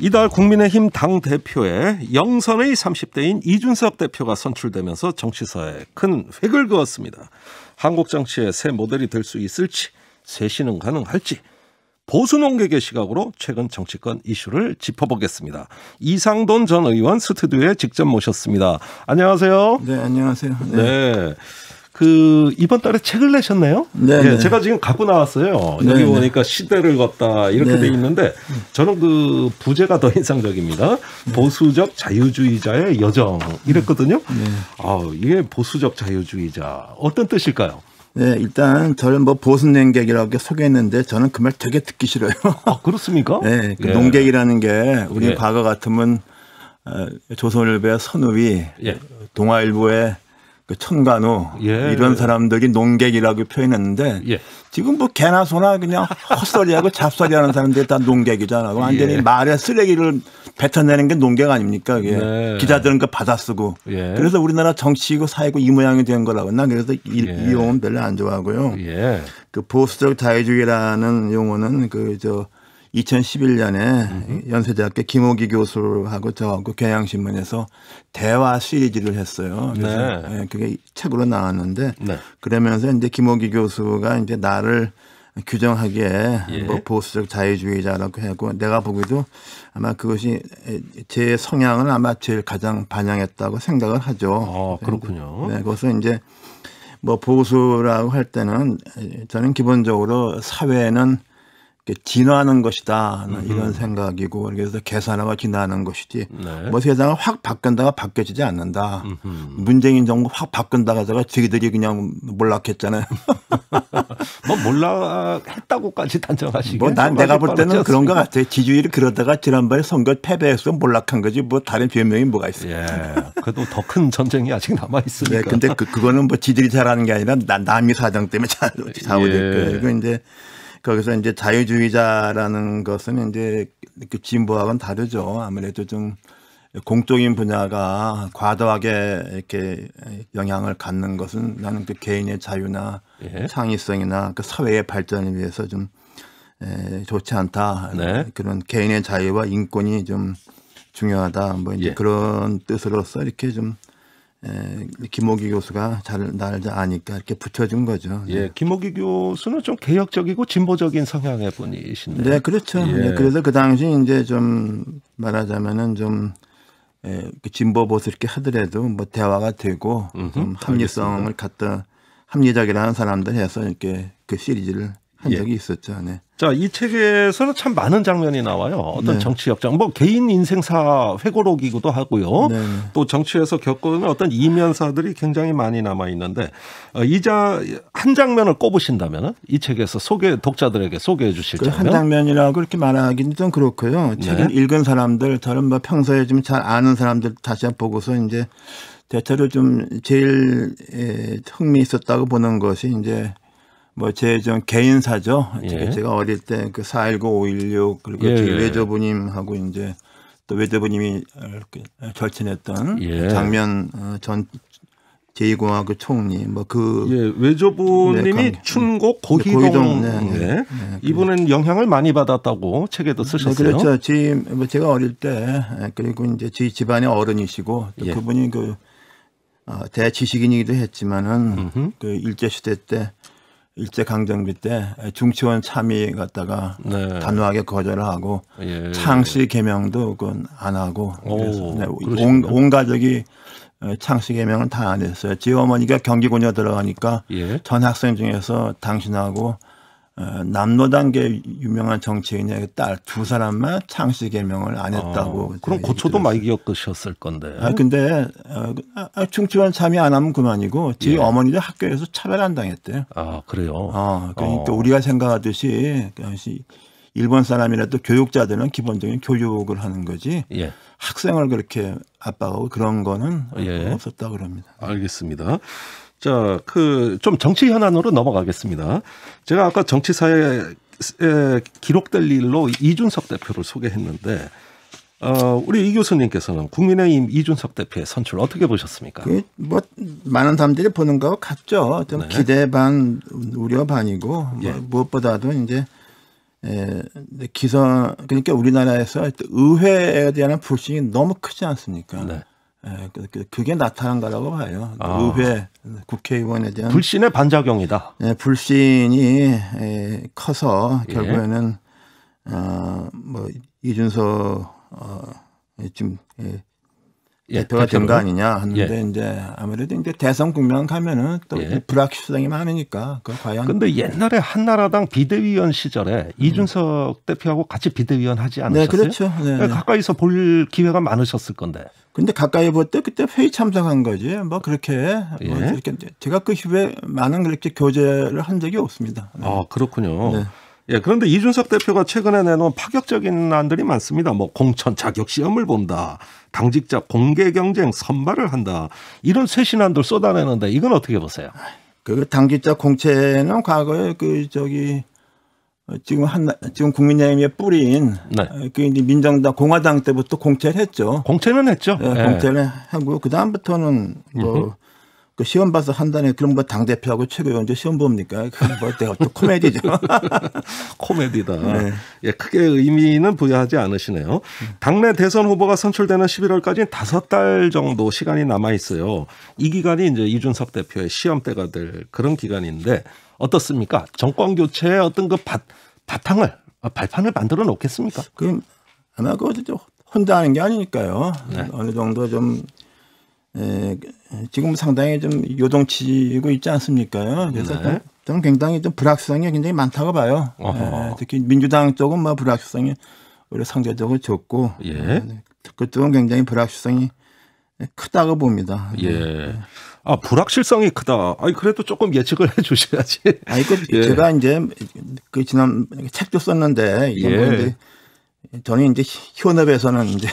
이달 국민의힘 당대표에 영선의 30대인 이준석 대표가 선출되면서 정치사에 큰 획을 그었습니다. 한국 정치의 새 모델이 될 수 있을지, 쇄신은 가능할지, 보수 농객의 시각으로 최근 정치권 이슈를 짚어보겠습니다. 이상돈 전 의원 스튜디오에 직접 모셨습니다. 안녕하세요. 네, 안녕하세요. 네. 이번 달에 책을 내셨네요? 네. 네, 제가 지금 갖고 나왔어요. 여기 보니까 시대를 걷다 이렇게 돼 있는데 저는 부제가 더 인상적입니다. 보수적 자유주의자의 여정 이랬거든요. 이게 보수적 자유주의자 어떤 뜻일까요? 네, 일단 저를 보수 농객이라고 소개했는데 저는 그 말 되게 듣기 싫어요. 아, 그렇습니까? 네, 농객이라는 게 우리 과거 같으면 조선일보의 선우위, 동아일보의 천관우 이런 사람들이 농객이라고 표현했는데 지금 개나 소나 그냥 헛소리하고 잡소리하는 사람들이 다 농객이잖아. 완전히 말에 쓰레기를 뱉어내는 게 농객 아닙니까? 그게. 기자들은 받아쓰고. 그래서 우리나라 정치고 사회고 이 모양이 된 거라고. 난 그래서 이 용어는 별로 안 좋아하고요. 그 보수적 자유주의라는 용어는 2011년에 연세대학교 김호기 교수하고 저하고 경향신문에서 대화 시리즈를 했어요. 그래서 그게 책으로 나왔는데 그러면서 이제 김호기 교수가 이제 나를 규정하기에 보수적 자유주의자라고 하고 내가 보기도 아마 그것이 제 성향을 아마 제일 가장 반영했다고 생각을 하죠. 아, 그렇군요. 네, 그래서 이제 보수라고 할 때는 저는 기본적으로 사회는 진화하는 것이다 이런 생각이고 그래서 개선하고 진화하는 것이지 세상을 확 바꾼다가 바뀌어지지 않는다. 문재인 정부 확 바꾼다가 저희들이 그냥 몰락했잖아요. 몰락했다고까지 단정하시기엔 난 내가 볼 때는 그런 것 같아요. 지지율이 그러다가 지난번에 선거 패배해서 몰락한 거지 다른 변명이 뭐가 있어요. 그래도 더 큰 전쟁이 아직 남아 있으니까. 네, 근데 그거는 지들이 잘하는 게 아니라 남이 사정 때문에 잘못될 거예요. 그리고 이제 거기서 이제 자유주의자라는 것은 이제 진보하고는 다르죠. 아무래도 좀 공적인 분야가 과도하게 이렇게 영향을 갖는 것은 나는 개인의 자유나 창의성이나 사회의 발전을 위해서 좀 좋지 않다. 그런 개인의 자유와 인권이 좀 중요하다. 이제 그런 뜻으로서 이렇게 좀 김호기 교수가 나를 잘 아니까 이렇게 붙여준 거죠. 김호기 교수는 좀 개혁적이고 진보적인 성향의 분이신데. 네, 그렇죠. 그래서 그 당시 이제 좀 말하자면은 좀 진보 보수 이렇게 하더라도 대화가 되고 좀 합리성을 갖다 합리적이라는 사람들 해서 이렇게 그 시리즈를 한 적이 있었죠. 자, 이 책에서는 참 많은 장면이 나와요. 어떤 정치 역장, 개인 인생사 회고록이기도 하고요. 또 정치에서 겪은 어떤 이면사들이 굉장히 많이 남아 있는데 한 장면을 꼽으신다면 이 책에서 독자들에게 소개해 주실 장면. 한 장면이라고 그렇게 말하기는 좀 그렇고요. 책을 읽은 사람들, 저는 평소에 좀 잘 아는 사람들 다시 보고서 이제 대체로 좀 제일 흥미 있었다고 보는 것이 이제 제 좀 개인사죠. 제가 어릴 때 4.19, 5.16 그리고 외조부님하고 이제 또 외조부님이 절친했던 장면 전 제2공화국 총리 외조부님이 춘곡 고희동 이분은 영향을 많이 받았다고 책에도 쓰셨어요. 그렇죠. 제가 어릴 때 그리고 이제 제 집안의 어른이시고 또 그분이 대지식인이기도 했지만은 일제시대 때 일제강점기 때 중치원 참의 갖다가 단호하게 거절을 하고 창씨 개명도 그건 안 하고 그래서 온 가족이 창씨 개명은 다 안 했어요. 제 어머니가 경기고녀 들어가니까 전 학생 중에서 당신하고 남로당계 유명한 정치인의 딸 두 사람만 창씨 개명을 안 했다고. 그럼 고초도 많이 겪으셨을 건데. 근데 중치원 참여 안 하면 그만이고 제 어머니도 학교에서 차별 안 당했대요. 아, 그래요? 그러니까 우리가 생각하듯이 일본 사람이라도 교육자들은 기본적인 교육을 하는 거지 학생을 그렇게 압박하고 그런 거는 없었다고 그럽니다. 알겠습니다. 자, 좀 정치 현안으로 넘어가겠습니다. 제가 아까 정치사에 기록될 일로 이준석 대표를 소개했는데, 우리 이 교수님께서는 국민의힘 이준석 대표의 선출 어떻게 보셨습니까? 많은 사람들이 보는 거 같죠. 좀 기대 반, 우려 반이고, 무엇보다도 이제 그러니까 우리나라에서 의회에 대한 불신이 너무 크지 않습니까? 네. 그게 나타난 거라고 봐요. 의회, 국회의원에 대한 불신의 반작용이다. 불신이 커서 결국에는 뭐 이준석 지금 대표가 된 거 아니냐 하는데 이제 아무래도 이제 대선 국면 가면은 또 불확실성이 많으니까 그 과연. 근데 옛날에 한나라당 비대위원 시절에 이준석 대표하고 같이 비대위원 하지 않으셨어요? 네, 그렇죠. 네. 가까이서 볼 기회가 많으셨을 건데. 근데 가까이 볼 때 그때 회의 참석한 거지. 뭐 그렇게 뭐 이렇게 제가 그 이후에 많은 그렇게 교제를 한 적이 없습니다. 네. 아, 그렇군요. 네. 예, 그런데 이준석 대표가 최근에 내놓은 파격적인 안들이 많습니다. 뭐 공천 자격 시험을 본다, 당직자 공개 경쟁 선발을 한다, 이런 쇄신안들 쏟아내는데 이건 어떻게 보세요? 그 당직자 공채는 과거에 지금 국민의힘에 뿌린 그 이제 민정당 공화당 때부터 공채를 했죠. 공채는 했죠. 네, 공채를 하고 그 다음부터는 뭐 그 시험 봐서 한다네. 그럼 뭐 당 대표하고 최고위원도 시험 봅니까? 뭐 내가 또 코미디죠. 코미디다. 네. 예, 크게 의미는 부여하지 않으시네요. 당내 대선 후보가 선출되는 11월까지 5달 정도 시간이 남아 있어요. 이 기간이 이제 이준석 대표의 시험대가 될 그런 기간인데 어떻습니까? 정권 교체의 어떤 그 발판을 만들어 놓겠습니까? 그럼 아마 혼자 하는 게 아니니까요. 네. 어느 정도 좀 지금 상당히 좀 요동치고 있지 않습니까? 그래서 저는 굉장히 좀 불확실성이 굉장히 많다고 봐요. 특히 민주당 쪽은 뭐 불확실성이 오히려 상대적으로 적고 그쪽은 굉장히 불확실성이 크다고 봅니다. 예. 아, 불확실성이 크다. 아니, 그래도 조금 예측을 해 주셔야지. 아니, 제가 이제 그 지난 책도 썼는데 이건 뭐 이제 저는 이제 현업에서는 이제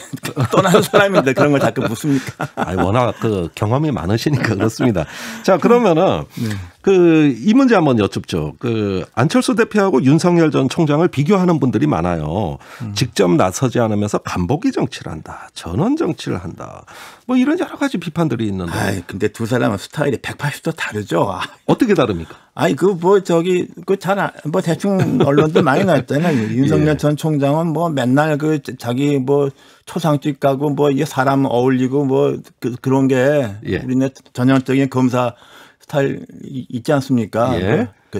떠나는 사람인데 그런 걸 자꾸 묻습니까? 아니, 워낙 그 경험이 많으시니까 그렇습니다. 자, 그러면은 이 문제 한번 여쭙죠. 안철수 대표하고 윤석열 전 총장을 비교하는 분들이 많아요. 직접 나서지 않으면서 간보기 정치를 한다, 전원 정치를 한다, 뭐 이런 여러 가지 비판들이 있는데. 근데 두 사람은 스타일이 180도 다르죠. 어떻게 다릅니까? 뭐 대충 언론도 많이 나왔잖아요. 윤석열 전 총장은 뭐 맨날 자기 뭐 초상집 가고 뭐 이게 사람 어울리고 뭐 그런 게 우리네 전형적인 검사 스타일 있지 않습니까?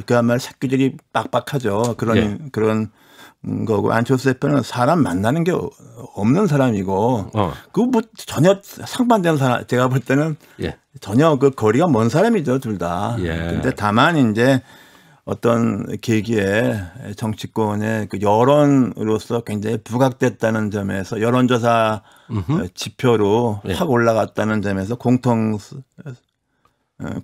그야말로 새끼들이 빡빡하죠. 그런 거고, 안철수 대표는 사람 만나는 게 없는 사람이고 뭐 전혀 상반되는 사람, 제가 볼 때는 전혀 그 거리가 먼 사람이죠, 둘 다. 근데 다만 이제 어떤 계기에 정치권의 그 여론으로서 굉장히 부각됐다는 점에서 여론조사 지표로 확 올라갔다는 점에서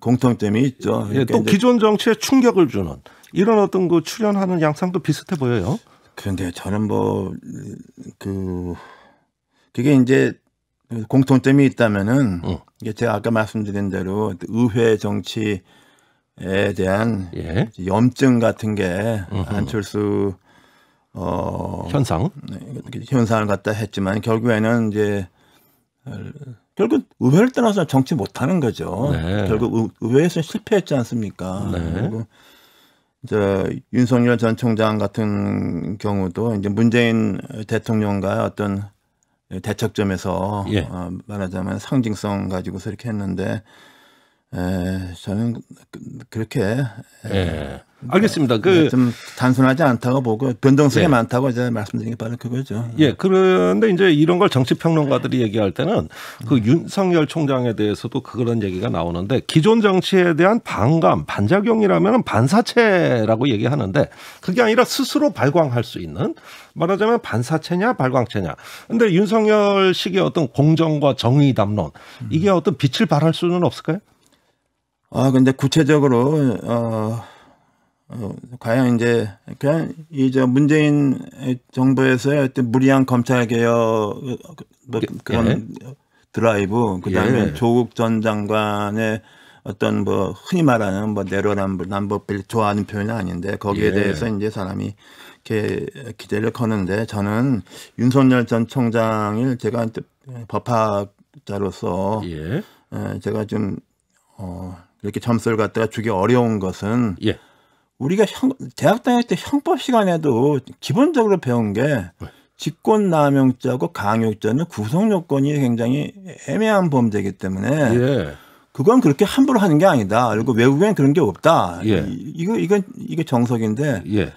공통점이 있죠. 그러니까 또 기존 정치에 충격을 주는 이런 어떤 그 출현하는 양상도 비슷해 보여요. 그런데 저는 그게 이제 공통점이 있다면은 이게 제가 아까 말씀드린 대로 의회 정치에 대한 염증 같은 게 안철수 현상을 갖다 했지만 결국에는 이제 결국 의회를 떠나서 정치 못하는 거죠. 결국 의회에서 실패했지 않습니까? 그리고 윤석열 전 총장 같은 경우도 이제 문재인 대통령과 어떤 대척점에서 말하자면 상징성 가지고서 이렇게 했는데 저는 그렇게 알겠습니다. 좀 단순하지 않다고 보고 변동성이 많다고 제가 말씀드린 게 바로 그거죠. 그런데 이제 이런 걸 정치평론가들이 얘기할 때는 그 윤석열 총장에 대해서도 그런 얘기가 나오는데 기존 정치에 대한 반작용이라면 반사체라고 얘기하는데 그게 아니라 스스로 발광할 수 있는, 말하자면 반사체냐 발광체냐. 근데 윤석열 식의 어떤 공정과 정의 담론, 이게 어떤 빛을 발할 수는 없을까요? 근데 구체적으로 과연 이제 그냥 문재인 정부에서의 어떤 무리한 검찰 개혁 그런 드라이브, 그다음에 조국 전 장관의 어떤 뭐 흔히 말하는 뭐 내로남불 좋아하는 표현은 아닌데 거기에 대해서 이제 사람이 이렇게 기대를 거는데 저는 윤석열 전 총장을 제가 법학자로서 제가 좀 이렇게 점수를 갖다가 주기 어려운 것은 우리가 대학 다닐 때 형법 시간에도 기본적으로 배운 게 직권남용죄하고 강요죄는 구성 요건이 굉장히 애매한 범죄이기 때문에 예. 그건 그렇게 함부로 하는 게 아니다. 그리고 외국엔 그런 게 없다. 예. 이게 정석인데 예.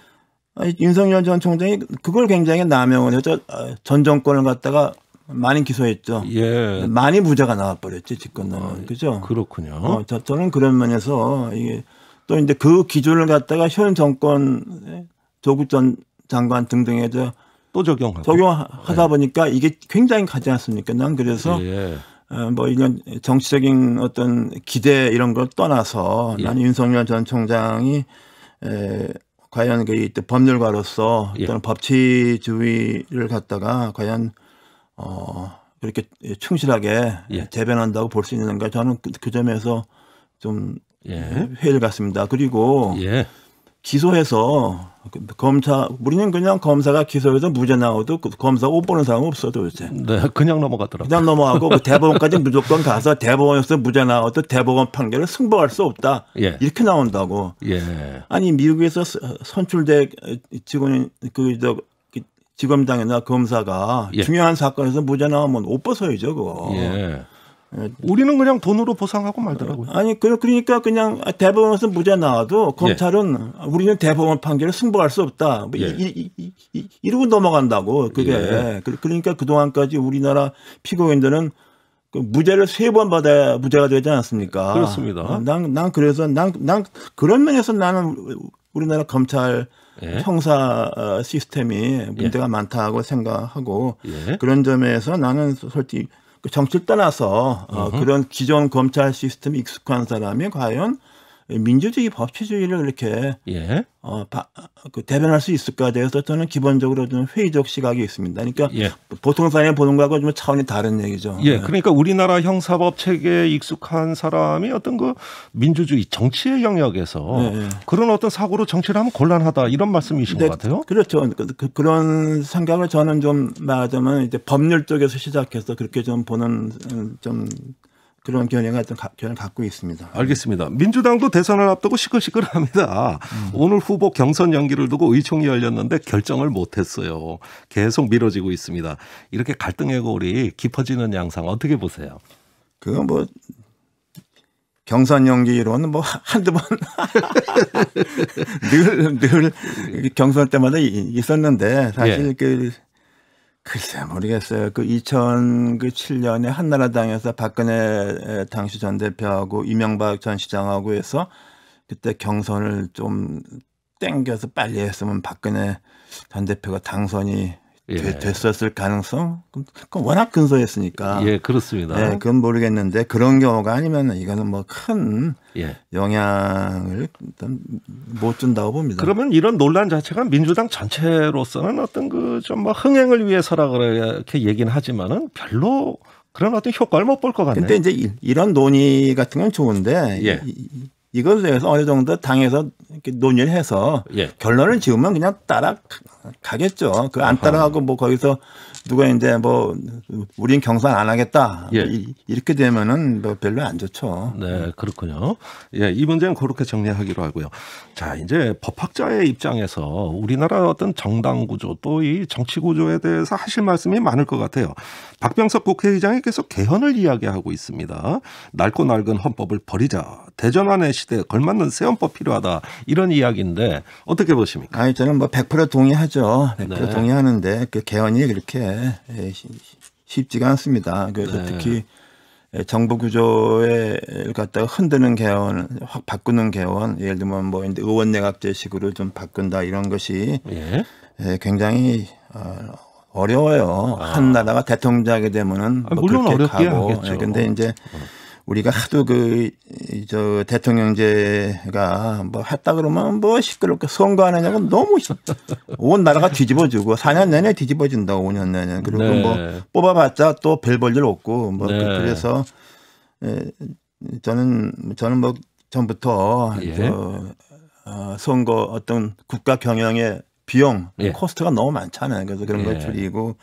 윤석열 전 총장이 그걸 굉장히 남용을 해서 전 정권을 갖다가 많이 기소했죠. 예. 많이 무죄가 나와버렸지 직권남용. 그죠? 그렇군요. 저는 그런 면에서 이게 또 이제 그 기준을 갖다가 현 정권 조국 전 장관 등등에도 또 적용하고. 적용하다 보니까 이게 굉장히 가지 않습니까? 난 그래서 예. 뭐 이런 정치적인 어떤 기대 이런 걸 떠나서 예. 나는 윤석열 전 총장이 과연 그 법률가로서 예. 또는 법치주의를 갖다가 과연 그렇게 충실하게 예. 대변한다고 볼 수 있는가? 저는 그 점에서 좀 예. 회의를 갖습니다. 그리고 예. 기소해서 우리는 그냥 검사가 기소해서 무죄 나오도 검사가 못 보는 사람은 없어 도대체. 네, 그냥 넘어가더라고요. 그냥 넘어가고 그 대법원까지 무조건 가서 대법원에서 무죄 나와도 대법원 판결을 승복할 수 없다. 예. 이렇게 나온다고. 예. 아니 미국에서 선출된 직원인 지검장이나 검사가 예. 중요한 사건에서 무죄 나오면 옷 벗어야죠 그거. 예. 우리는 그냥 돈으로 보상하고 말더라고요. 아니 그러니까 그냥 대법원에서 무죄 나와도 검찰은 우리는 대법원 판결을 승복할 수 없다. 예. 이러고 넘어간다고. 그게 예. 그러니까 그동안까지 우리나라 피고인들은 그 무죄를 3번 받아야 무죄가 되지 않았습니까? 그렇습니다. 난 그래서 난 그런 면에서 나는 우리나라 검찰 예. 형사 시스템이 문제가 많다고 생각하고 예. 그런 점에서 나는 솔직히 정치를 떠나서 그런 기존 검찰 시스템에 익숙한 사람이 과연 민주주의 법치주의를 이렇게 예. 대변할 수 있을까에 대해서 저는 기본적으로 좀 회의적 시각이 있습니다. 그러니까 예. 보통 사람이 보는 거하고 좀 차원이 다른 얘기죠. 예, 그러니까 우리나라 형사법 체계에 익숙한 사람이 어떤 그 민주주의 정치의 영역에서 네. 그런 어떤 사고로 정치를 하면 곤란하다 이런 말씀이신 것 같아요. 그렇죠. 그런 생각을 저는 좀 말하자면 이제 법률 쪽에서 시작해서 그렇게 좀 보는 좀 그런 견해를 갖고 있습니다. 알겠습니다. 민주당도 대선을 앞두고 시끌시끌합니다. 오늘 후보 경선 연기를 두고 의총이 열렸는데 결정을 못했어요. 계속 미뤄지고 있습니다. 이렇게 갈등의 골이 깊어지는 양상 어떻게 보세요? 그건 뭐 경선 연기로는 뭐 한두 번 늘 경선 때마다 있었는데 사실 예. 글쎄 모르겠어요. 2007년에 한나라당에서 박근혜 당시 전 대표하고 이명박 전 시장하고 해서 그때 경선을 좀 땡겨서 빨리 했으면 박근혜 전 대표가 당선이 됐었을 가능성? 그건 워낙 근소했으니까. 예, 그렇습니다. 네, 그건 모르겠는데 그런 경우가 아니면 이거는 뭐 큰 영향을 일단 못 준다고 봅니다. 그러면 이런 논란 자체가 민주당 전체로서는 어떤 그 좀 뭐 흥행을 위해서라 그렇게 얘기는 하지만은 별로 그런 어떤 효과를 못 볼 것 같네요. 근데 이제 이런 논의 같은 건 좋은데 이것에 대해서 어느 정도 당에서 이렇게 논의를 해서 결론을 지으면 그냥 따라가겠죠. 그 안 따라가고 뭐 거기서 누가 이제 뭐 우린 경선 안 하겠다 이렇게 되면은 뭐 별로 안 좋죠. 네, 그렇군요. 예, 이 문제는 그렇게 정리하기로 하고요. 자, 이제 법학자의 입장에서 우리나라 어떤 정당 구조 또 이 정치 구조에 대해서 하실 말씀이 많을 것 같아요. 박병석 국회의장이 계속 개헌을 이야기하고 있습니다. 넓고 낡은 헌법을 버리자. 대전환의 시대에 걸맞는 새 헌법 필요하다. 이런 이야기인데 어떻게 보십니까? 아니, 저는 뭐 100% 동의하죠. 100% 동의하는데 그 개헌이 그렇게 쉽지가 않습니다. 그래서 특히 정부 구조에 갖다가 흔드는 개헌, 확 바꾸는 개헌, 예를 들면 뭐 이제 의원내각제식으로 좀 바꾼다 이런 것이 굉장히 어려워요. 한 나라가 대통령제하게 되면은 뭐 물론 그렇게 어렵게 가고. 하겠죠. 근데 이제 우리가 하도 저 대통령제가 뭐 했다 그러면 뭐 시끄럽게 선거 안 하냐고 너무 온 나라가 뒤집어지고 4년 내내 뒤집어진다고 5년 내내. 그리고 뭐 뽑아봤자 또 별 볼 일 없고 뭐 그래서 저는 뭐 전부터 선거 어떤 국가 경영의 비용, 코스트가 너무 많잖아요. 그래서 그런 걸 줄이고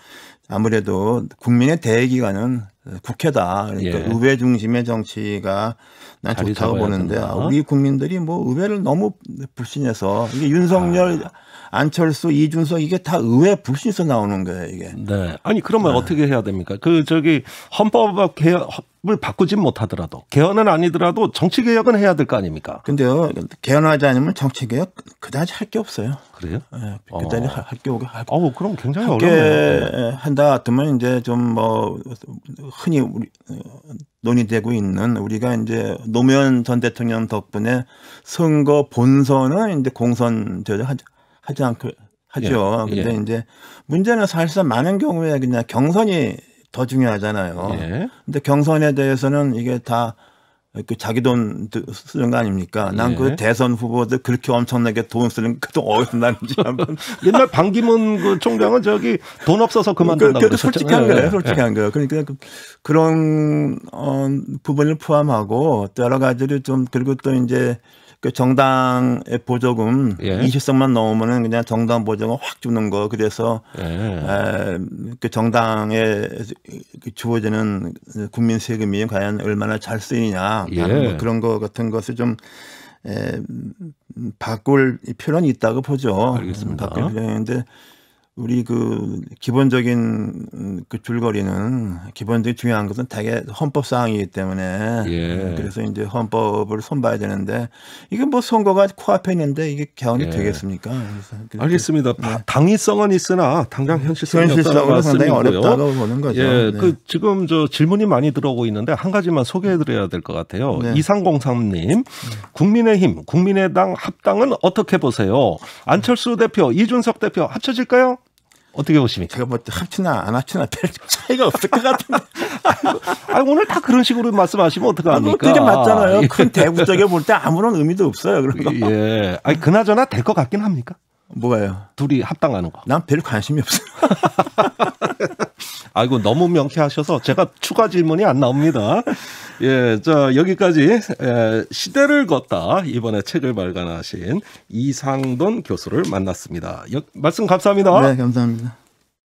아무래도 국민의 대기관은 국회다. 그러니까 예. 의회 중심의 정치가 난 자리 좋다고 잡아야 보는데 된다. 우리 국민들이 뭐 의회를 너무 불신해서 이게 윤석열, 안철수, 이준석 이게 다 의회 불신해서 나오는 거예요, 이게. 네. 아니 그러면 어떻게 해야 됩니까? 그 저기 헌법 개혁을 바꾸진 못하더라도 개헌은 아니더라도 정치 개혁은 해야 될 거 아닙니까? 근데요, 개헌하지 않으면 정치 개혁 그다지 할 게 없어요. 그래요? 예, 그다지 그럼 굉장히 함께 어렵네요. 한다 같으면 이제 좀 뭐 흔히 우리 논의되고 있는 우리가 이제 노무현 전 대통령 덕분에 선거 본선은 이제 공선 하지 않고 하죠. 예, 근데 이제 문제는 사실상 많은 경우에 그냥 경선이 더 중요하잖아요. 예. 근데 경선에 대해서는 이게 다 그 자기 돈 쓰는 거 아닙니까? 난 그 예. 대선 후보들 그렇게 엄청나게 돈 쓰는 그 돈 어디서 나는지 한번. 옛날 반기문 그 총장은 저기 돈 없어서 그만둔다고 그래도 솔직한 그랬었잖아요. 거예요. 솔직한 거예요. 그러니까 그런 부분을 포함하고 또 여러 가지를 좀 그리고 또 이제 그 정당의 보조금 예. 20석만 넘으면은 그냥 정당 보조금 확 주는 거. 그래서 예. 그 정당에 주어지는 국민 세금이 과연 얼마나 잘 쓰이냐. 예. 뭐 그런 거 같은 것을 좀 바꿀 필요는 있다고 보죠. 알겠습니다. 바꿀 필요는 있는데 우리 그 기본적인 그 줄거리는 기본적인 중요한 것은 대개 헌법 사항이기 때문에 예. 그래서 이제 헌법을 손봐야 되는데 이게 뭐 선거가 코앞에 있는데 이게 개헌이 예. 되겠습니까? 그래서 알겠습니다. 당위성은 있으나 당장 현실성이 없다는 현실적으로 상당히 말씀이고요. 어렵다고 보는 거죠. 예, 네. 그 지금 저 질문이 많이 들어오고 있는데 한 가지만 소개해드려야 될 것 같아요. 네. 2303님, 국민의힘, 국민의당 합당은 어떻게 보세요? 안철수 대표, 이준석 대표 합쳐질까요? 어떻게 보십니까? 제가 뭐 합치나 안 합치나 별 차이가 없을 것 같은데. 오늘 다 그런 식으로 말씀하시면 어떡합니까? 되게 맞잖아요. 큰 대구적에 볼 때 아무런 의미도 없어요. 그런 거. 예. 아니, 그나저나 될 것 같긴 합니까? 뭐가요? 둘이 합당하는 거. 난 별 관심이 없어요. 아이고, 너무 명쾌하셔서 제가 추가 질문이 안 나옵니다. 예, 자, 여기까지 시대를 걷다 이번에 책을 발간하신 이상돈 교수를 만났습니다. 말씀 감사합니다. 네, 감사합니다.